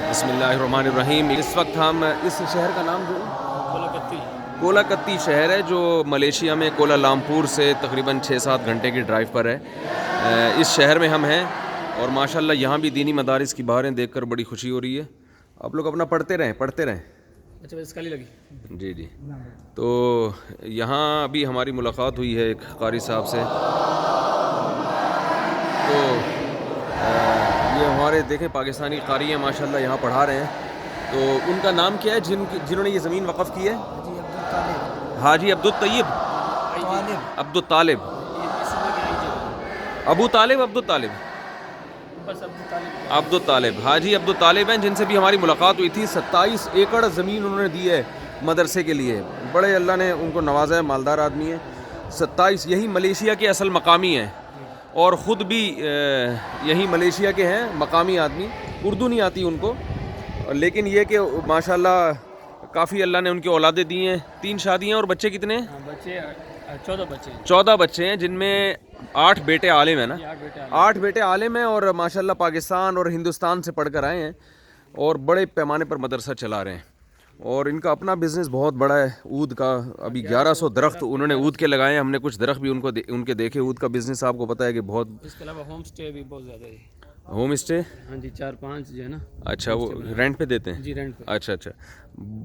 بسم اللہ الرحمن الرحیم. اس وقت ہم اس شہر کا نام جو کولکتی شہر ہے جو ملیشیا میں کوالالمپور سے تقریباً 6-7 گھنٹے کی ڈرائیو پر ہے. اس شہر میں ہم ہیں اور ماشاءاللہ یہاں بھی دینی مدارس کی بہاریں دیکھ کر بڑی خوشی ہو رہی ہے. آپ لوگ اپنا پڑھتے رہیں. جی جی. تو یہاں ابھی ہماری ملاقات ہوئی ہے ایک قاری صاحب سے. تو یہ ہمارے دیکھیں پاکستانی قاری ہیں ماشاءاللہ یہاں پڑھا رہے ہیں. تو ان کا نام کیا ہے جنہوں نے یہ زمین وقف کی ہے؟ حاجی عبد الطالب. حاجی عبد الطالب ہیں جن سے بھی ہماری ملاقات ہوئی تھی. 27 ایکڑ زمین انہوں نے دی ہے مدرسے کے لیے. بڑے اللہ نے ان کو نوازا ہے, مالدار آدمی ہیں. 27 یہی ملیشیا کے اصل مقامی ہیں اور خود بھی یہی ملیشیا کے ہیں مقامی آدمی. اردو نہیں آتی ان کو, لیکن یہ کہ ماشاءاللہ کافی اللہ نے ان کی اولادیں دی ہیں. 3 شادیاں اور بچے کتنے ہیں؟ 14 بچے ہیں جن میں 8 بیٹے عالم ہیں نا. 8 بیٹے عالم ہیں اور ماشاءاللہ پاکستان اور ہندوستان سے پڑھ کر آئے ہیں اور بڑے پیمانے پر مدرسہ چلا رہے ہیں. اور ان کا اپنا بزنس بہت بڑا ہے اود کا. ابھی 1100 درخت انہوں نے اود کے لگائے ہیں. ہم نے کچھ درخت بھی ان کے دیکھے. اود کا بزنس آپ کو پتہ ہے کہ بہت. اس کے علاوہ ہوم اسٹے بھی بہت زیادہ ہے. Home stay? ہاں جی, 4-5 جو ہے نا. اچھا, وہ رینٹ پہ دیتے ہیں؟ جی رینٹ پہ. اچھا.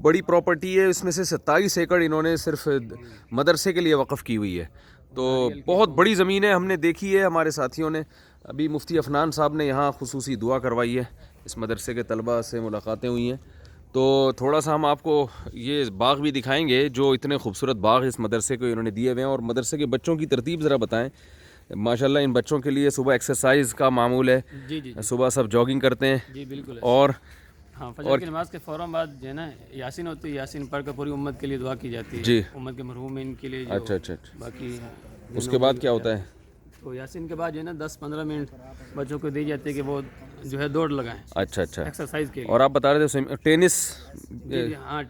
بڑی پراپرٹی ہے. اس میں سے 27 ایکڑ انہوں نے صرف مدرسے کے لیے وقف کی ہوئی ہے. تو بہت بڑی زمین ہے. ہم نے دیکھی ہے ہمارے ساتھیوں نے. ابھی مفتی عفنان صاحب نے یہاں خصوصی دعا کروائی ہے. اس مدرسے کے طلباء سے ملاقاتیں ہوئی ہیں. تو تھوڑا سا ہم آپ کو یہ باغ بھی دکھائیں گے جو اتنے خوبصورت باغ اس مدرسے کو انہوں نے دیے ہوئے ہیں. اور مدرسے کے بچوں کی ترتیب ذرا بتائیں. ماشاءاللہ ان بچوں کے لیے صبح ایکسرسائز کا معمول ہے. جی. صبح سب جاگنگ کرتے ہیں. جی بالکل. اور ہاں, فجر کی نماز کے فوراً بعد جو ہے نا یاسین ہوتی ہے. یاسین پڑھ کر پوری امت کے لیے دعا کی جاتی ہے. جی. امت کے مرحومین کے لیے. اچھا. باقی اس کے بعد کیا ہوتا ہے؟ تو یاسین کے بعد جو ہے نا 10-15 منٹ بچوں کو دی جاتی ہے کہ وہ جو ہے دوڑ لگائیں. اچھا ایکسرسائز کے لیے. اور آپ بتا رہے تھے ٹینس. جی ہاں,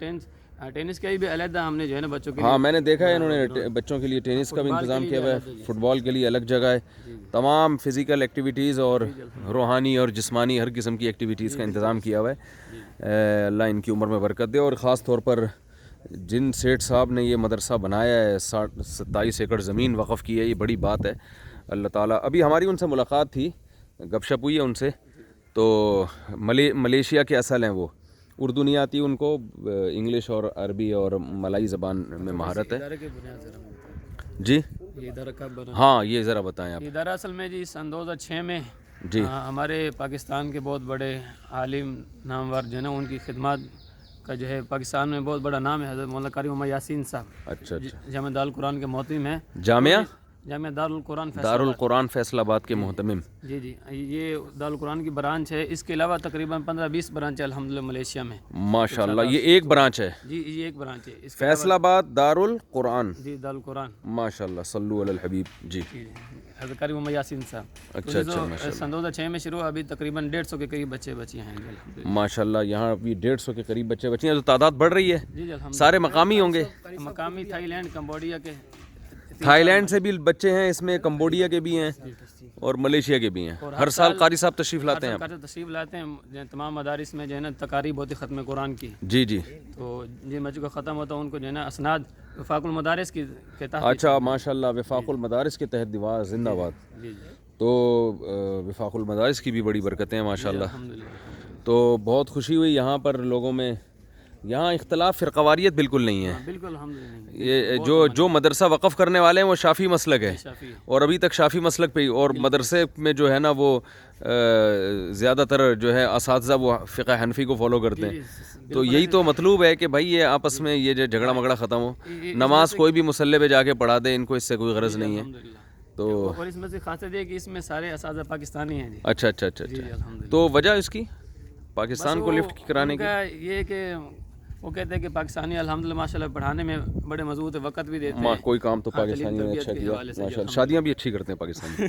ٹینس کا بھی علیحدہ ہم نے جو ہے نا بچوں کے لیے. ہاں, میں نے دیکھا ہے انہوں نے بچوں کے لیے ٹینس کا بھی انتظام کیا ہوا ہے. فٹ بال کے لیے الگ جگہ ہے. تمام فزیکل ایکٹیویٹیز اور روحانی اور جسمانی ہر قسم کی ایکٹیویٹیز کا انتظام کیا ہوا ہے. اللہ ان کی عمر میں برکت دے. اور خاص طور پر جن سیٹھ صاحب نے یہ مدرسہ بنایا ہے, 27 ایکڑ زمین وقف کی ہے, یہ بڑی بات ہے. اللہ تعالیٰ. ابھی ہماری ان سے ملاقات تھی, گپ شپ ہوئی ہے ان سے. تو ملیشیا کے اصل ہیں وہ. اردو نہیں آتی ان کو, انگلش اور عربی اور ملائی زبان میں مہارت ہے. جی یہ ادارہ کب بنا؟ ہاں, یہ ذرا بتائیں آپ. ادارہ اصل میں جی سن 2006 میں جی ہمارے پاکستان کے بہت بڑے عالم نامور جو ہے نا ان کی خدمات کا جو ہے پاکستان میں بہت بڑا نام ہے. حضرت مولانا قاری محمد یاسین صاحب. اچھا. جامعہ دارالقرآن کے محتمم ہیں. جامعہ دارالقرآن فیصل آباد کے محتمم. جی. یہ دارالقرآن کی برانچ ہے. اس کے علاوہ تقریباً 15-20 برانچ ہے الحمدللہ ملیشیا میں. ماشاءاللہ, یہ ایک برانچ ہے. جی یہ ایک برانچ ہے. فیصل آباد دارالقرآن. جی دارالقرآن. ماشاءاللہ, صلو علی الحبیب. جی. حضرت قاری محمد یاسین صاحب. اچھا. سن 2006 میں شروع, ابھی تقریباً 150 کے قریب بچے ہیں. ماشاءاللہ, یہاں ابھی 150 کے قریب بچے ہیں. تو تعداد بڑھ رہی ہے. جی الحمدللہ. سارے مقامی ہوں گے؟ مقامی, تھائی لینڈ, کمبوڈیا کے. تھائی لینڈ سے بھی بچے ہیں اس میں, کمبوڈیا کے بھی ہیں اور ملیشیا کے بھی ہیں. ہر سال قاری صاحب تشریف لاتے ہیں. تشریف لاتے ہیں تمام مدارس میں جو ہے نا تقاریب ہوتی ختم قرآن کی. جی. تو جن بچوں کا ختم ہوتا ہے ان کو جو ہے نا اسناد وفاق المدارس کے تحت. اچھا ماشاءاللہ, وفاق المدارس کے تحت دعا زندہ باد. جی. تو وفاق المدارس کی بھی بڑی برکتیں ہیں ماشاءاللہ. الحمدللہ. تو بہت خوشی ہوئی یہاں پر لوگوں میں. یہاں اختلاف فرقواریت بالکل نہیں ہے. بالکل الحمدللہ. یہ جو مدرسہ وقف کرنے والے ہیں وہ شافعی مسلک ہے اور ابھی تک شافعی مسلک پہ ہی. اور مدرسے میں جو ہے نا وہ زیادہ تر جو ہے اساتذہ وہ فقہ حنفی کو فالو کرتے ہیں. تو یہی تو مطلوب ہے کہ بھائی یہ آپس میں یہ جو جھگڑا مگڑا ختم ہو. نماز کوئی بھی مصلی پہ جا کے پڑھا دے, ان کو اس سے کوئی غرض نہیں ہے. تو اور اس میں سے خاصیت یہ کہ اس میں سارے اساتذہ پاکستانی ہیں. اچھا. تو وجہ اس کی پاکستان کو لفٹ کرانے کی یہ کہ وہ کہتے ہیں کہ پاکستانی الحمدللہ ماشاءاللہ پڑھانے میں بڑے مضبوط وقت بھی دیتے ہیں. کوئی کام تو پاکستانی نے اچھا کیا ماشاءاللہ. شادیاں بھی اچھی کرتے ہیں پاکستانی.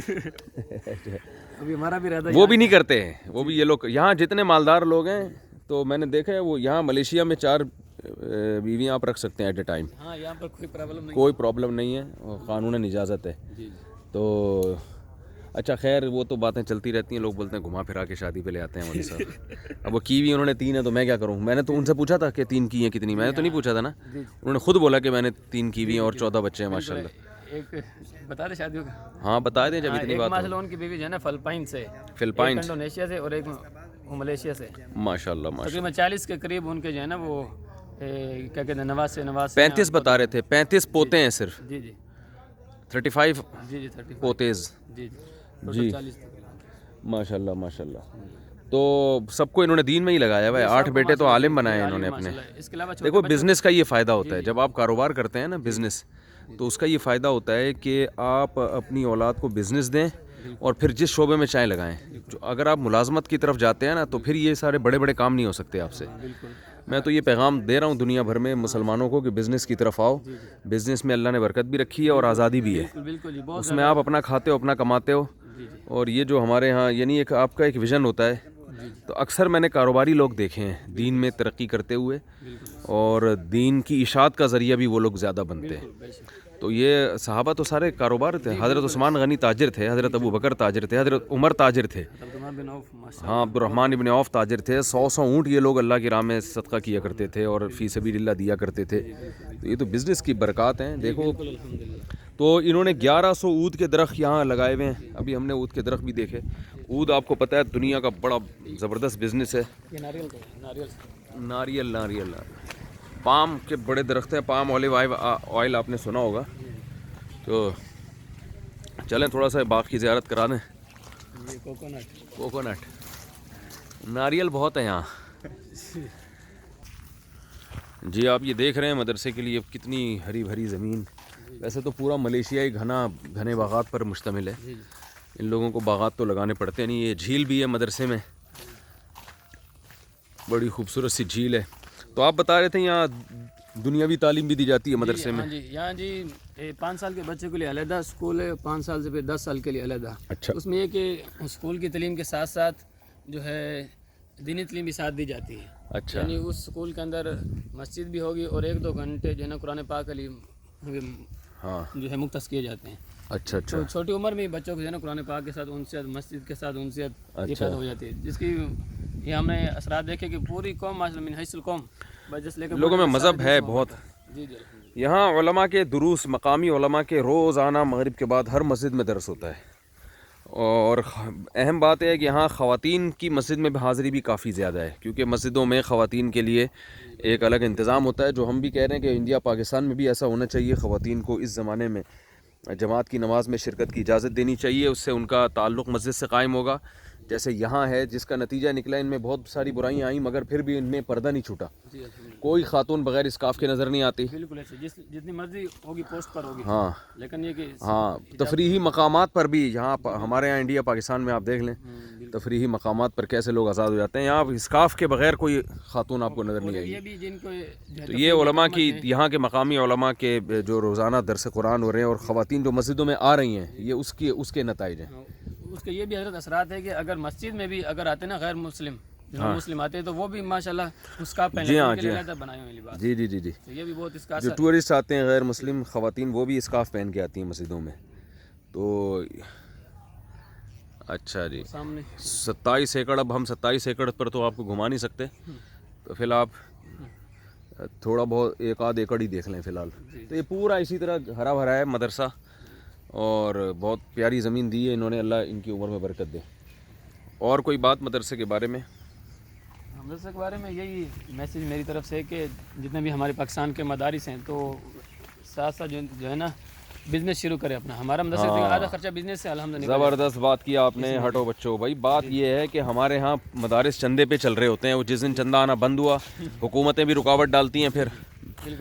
ابھی ہمارا بھی رہتا ہے. وہ بھی نہیں کرتے ہیں. وہ بھی یہ لوگ یہاں جتنے مالدار لوگ ہیں تو میں نے دیکھا ہے وہ یہاں ملیشیا میں 4 بیویاں آپ رکھ سکتے ہیں ایٹ اے ٹائم. ہاں, یہاں پر کوئی پرابلم نہیں. کوئی پرابلم نہیں ہے, قانون اجازت ہے. تو اچھا خیر وہ تو باتیں چلتی رہتی ہیں, لوگ بولتے ہیں گھما پھرا کے شادی پہ لے آتے ہیں مولوی صاحب. اب وہ کی ہوئی انہوں نے 3 ہیں تو میں کیا کروں, میں نے تو ان سے پوچھا تھا کہ 3 کی ہیں کتنی, میں نے تو نہیں پوچھا تھا نا, انہوں نے خود بولا کہ میں نے 3 کی ہوئی ہیں اور 14 بچے ہیں ماشاء اللہ. ایک بتا دیں شادیوں کا, ہاں بتا دیں جب اتنی بات ماشاء اللہ ان کی بیوی جو ہے نا فلپائن سے, فلپائن انڈونیشیا سے اور ایک ملیشیا سے. ماشاء اللہ ماشاء تقریباً 40 کے قریب ان کے جو ہے نا وہ کیا کہتے ہیں نواز 35 بتا رہے تھے, 35 پوتے ہیں صرف. جی جی 35 جی جی 35 پوتیز. جی جی 40 ماشاء اللہ ماشاء اللہ. تو سب کو انہوں نے دین میں ہی لگایا ہوا ہے. 8 بیٹے تو عالم بنائے انہوں نے اپنے. اس کے علاوہ دیکھو بزنس کا یہ فائدہ ہوتا ہے, جب آپ کاروبار کرتے ہیں نا بزنس, تو اس کا یہ فائدہ ہوتا ہے کہ آپ اپنی اولاد کو بزنس دیں اور پھر جس شعبے میں چاہیں لگائیں. اگر آپ ملازمت کی طرف جاتے ہیں نا تو پھر یہ سارے بڑے بڑے کام نہیں ہو سکتے آپ سے. میں تو یہ پیغام دے رہا ہوں دنیا بھر میں مسلمانوں کو کہ بزنس کی طرف آؤ. بزنس میں اللہ نے برکت بھی رکھی ہے اور آزادی بھی ہے. بالکل اس میں آپ اپنا کھاتے ہو, اپنا کماتے ہو. اور یہ جو ہمارے ہاں یعنی ایک آپ کا ایک ویژن ہوتا ہے, تو اکثر میں نے کاروباری لوگ دیکھے ہیں دین میں ترقی کرتے ہوئے, اور دین کی اشاعت کا ذریعہ بھی وہ لوگ زیادہ بنتے ہیں. تو یہ صحابہ تو سارے کاروبار تھے. حضرت عثمان غنی تاجر تھے, حضرت ابو بکر تاجر تھے, حضرت عمر تاجر تھے, ہاں عبد الرحمن ابن عوف تاجر تھے. 100 اونٹ یہ لوگ اللہ کی راہ میں صدقہ کیا کرتے تھے اور فی سبیل اللہ دیا کرتے تھے. تو یہ تو بزنس کی برکات ہیں. دیکھو تو انہوں نے 1100 اود کے درخت یہاں لگائے ہوئے ہیں. ابھی ہم نے اود کے درخت بھی دیکھے. اود آپ کو پتہ ہے دنیا کا بڑا زبردست بزنس ہے. ناریل پام کے بڑے درخت ہیں. پام آئل آپ نے سنا ہوگا. تو چلیں تھوڑا سا باغ کی زیارت کرا دیں. کوکونٹ ناریل بہت ہے یہاں. جی آپ یہ دیکھ رہے ہیں مدرسے کے لیے کتنی ہری بھری زمین. ویسے تو پورا ملیشیا ہی گھنے باغات پر مشتمل ہے. ان لوگوں کو باغات تو لگانے پڑتے نہیں. یہ جھیل بھی ہے مدرسے میں, بڑی خوبصورت سی جھیل ہے. تو آپ بتا رہے تھے یہاں دنیاوی تعلیم بھی دی جاتی ہے مدرسے میں. یہاں جی 5 سال کے بچے کے لیے علیحدہ اسکول ہے, 5 سال سے پھر 10 سال کے لیے علیحدہ. اچھا اس میں یہ کہ اسکول کی تعلیم کے ساتھ ساتھ جو ہے دینی تعلیم بھی ساتھ دی جاتی ہے. اچھا یعنی اس اسکول کے اندر مسجد بھی ہوگی اور 1-2 گھنٹے جو ہے نا قرآن پاک علی ہاں جو ہے مختص کیے جاتے ہیں. اچھا تو چھوٹی عمر میں بچوں کو جو ہے نا قرآن پاک کے ساتھ انسیت, مسجد کے ساتھ انسیت یہ پیدا ہو جاتی ہے, جس کی یہ ہم نے اثرات دیکھے کہ پوری قوم من حیث القوم لوگوں میں مذہب ہے بہت. جی جی یہاں علماء کے دروس, مقامی علماء کے روزانہ مغرب کے بعد ہر مسجد میں درس ہوتا ہے. اور اہم بات ہے کہ یہاں خواتین کی مسجد میں حاضری بھی کافی زیادہ ہے, کیونکہ مسجدوں میں خواتین کے لیے ایک الگ انتظام ہوتا ہے. جو ہم بھی کہہ رہے ہیں کہ انڈیا پاکستان میں بھی ایسا ہونا چاہیے. خواتین کو اس زمانے میں جماعت کی نماز میں شرکت کی اجازت دینی چاہیے. اس سے ان کا تعلق مسجد سے قائم ہوگا. جیسے یہاں ہے جس کا نتیجہ نکلا, ان میں بہت ساری برائیاں آئیں مگر پھر بھی ان میں پردہ نہیں چھوٹا. کوئی خاتون بغیر اسکارف کے نظر نہیں آتی. بالکل ایسے جتنی مرضی ہوگی پوسٹ پر ہوگی. ہاں لیکن یہ کہ ہاں تفریحی مقامات پر بھی یہاں ہمارے یہاں انڈیا پاکستان میں آپ دیکھ لیں تفریحی مقامات پر کیسے لوگ آزاد ہو جاتے ہیں. یہاں اسکارف کے بغیر کوئی خاتون آپ کو نظر نہیں آئے گی. یہ بھی جن کو تو یہ علماء کی, یہاں کے مقامی علماء کے جو روزانہ درس قرآن ہو رہے ہیں اور خواتین جو مسجدوں میں آ رہی ہیں, یہ اس کے نتائج ہیں. اس کے یہ بھی حضرت اثرات ہے کہ اگر مسجد میں بھی اگر آتے نا غیر مسلم جو مسلم آتے ہیں تو وہ بھی ماشاءاللہ اس کا پہلے بنائے ہوئے لباس. جی جی جی جی تو یہ بھی بہت اس کا جو ٹورسٹ آتے ہیں غیر مسلم خواتین وہ بھی اسکارف پہن کے آتی ہیں مسجدوں میں. تو اچھا جی 27 ایکڑ. اب ہم 27 ایکڑ پر تو آپ کو گھما نہیں سکتے, تو فی الحال آپ تھوڑا بہت 1-8 ایکڑ ہی دیکھ لیں فی الحال. تو یہ پورا اسی طرح ہرا بھرا ہے مدرسہ, اور بہت پیاری زمین دی ہے انہوں نے, اللہ ان کی عمر میں برکت دے. اور کوئی بات مدرسے کے بارے میں؟ مدرسے کے بارے میں یہی میسیج میری طرف سے کہ جتنے بھی ہمارے پاکستان کے مدارس ہیں تو ساتھ ساتھ جو ہے نا بزنس شروع کرے اپنا. ہمارا مدرسے کا آدھا خرچہ بزنس سے الحمدللہ. زبردست بات کیا آپ نے. ہٹو بچوں بھائی, بات یہ ہے کہ ہمارے ہاں مدارس چندے پہ چل رہے ہوتے ہیں. وہ جس دن چندہ آنا بند ہوا حکومتیں بھی رکاوٹ ڈالتی ہیں, پھر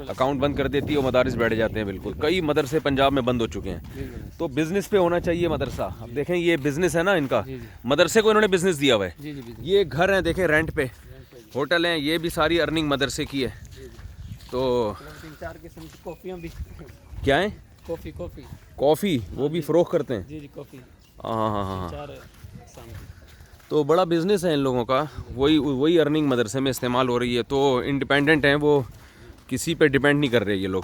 اکاؤنٹ بند کر دیتی ہے, وہ مدارس بیٹھ جاتے ہیں. بالکل کئی مدرسے پنجاب میں بند ہو چکے ہیں. تو بزنس پہ ہونا چاہیے مدرسہ. اب دیکھیں یہ بزنس ہے نا ان کا, مدرسے کو انہوں نے بزنس دیا ہوا ہے. یہ گھر ہیں دیکھیں رینٹ پہ, ہوٹل ہیں, یہ بھی ساری ارننگ مدرسے کی ہے. تو 3-4 قسم کی کافیاں بھی کیا ہیں, کافی وہ بھی فروخت کرتے ہیں. جی کافی. ہاں ہاں ہاں تو بڑا بزنس ہے ان لوگوں کا. وہی ارننگ مدرسے میں استعمال ہو رہی ہے. تو انڈیپینڈنٹ ہیں, وہ کسی پہ ڈیپینڈ نہیں کر رہے یہ لوگ.